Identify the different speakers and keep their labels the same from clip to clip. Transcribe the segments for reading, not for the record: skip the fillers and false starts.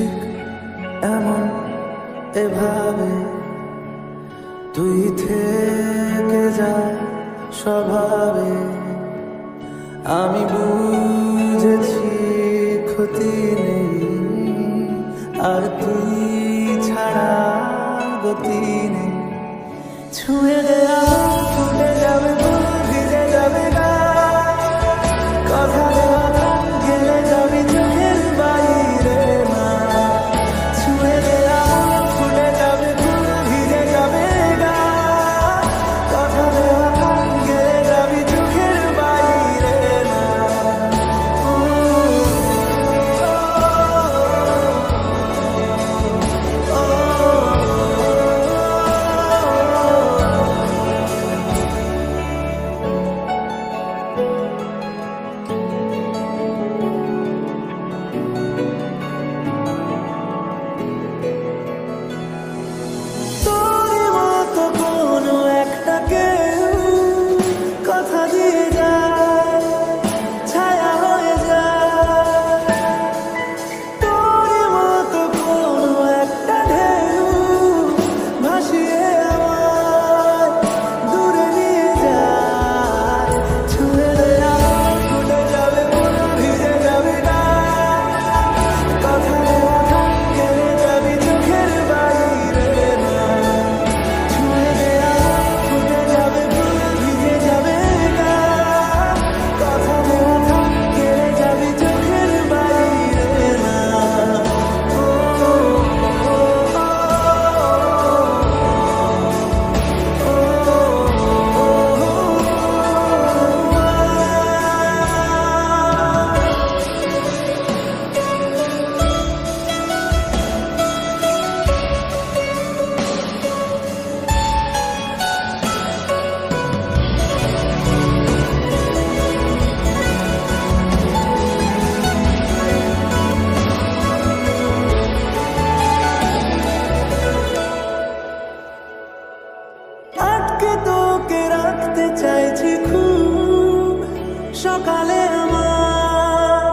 Speaker 1: ঠিক এমন এভাবে তুই থেকে যা স্বভাবে। আমি বুঝেছি ক্ষতি নেই, আর তুই ছাড়া গতি নেই। ছুঁয়ে দেয়া ফুটে যাবে ফুল, ভিজে যাবে গা, কথা দেওয়া গান গেলে যাবি চোখের বাইরে না। ছুঁয়ে দেয়া ফুটে যাবে ফুল, ভিজে যাবে গা, কথা দেওয়া গান গেলে যাবি চোখের বাইরে না। তোরই মতো কোনো একটা কেউ কথা দিয়ে যায়, ছায়া হয়ে যায়। তোরই মতো কোনো একটা ঢেউ ভাসিয়ে আমায় দূরে নিয়ে যায়। ছুঁয়ে দেয়া ফুটে যাবে ফুল, ভিজে যাবে গা, কথা দেওয়া গান গেলে যাবি চোখের বাইরে না। ছুঁয়ে দেয়া ফুটে যাবে ফুল, ভিজে যাবে গা, কথা দেওয়া গান গেলে যাবি চোখের বাইরে না। আটকে তোকে রাখতে চাইছি খুব, সকালে আমার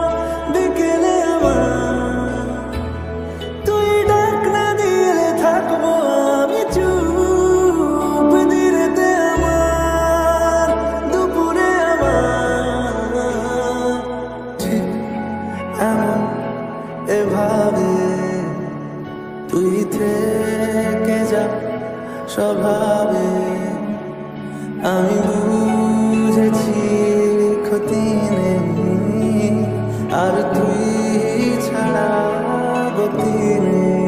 Speaker 1: বিকেলে আমার। তুই ডাক না দিলে থাকবো আমি চুপ, দিনেতে আমার দুপুরে আমার। ঠিক এমন এভাবে তুই থেকে যা স্বভাবে। আমি বুঝেছি ক্ষতি নেই, আর তুই ছাড়া গতি নেই।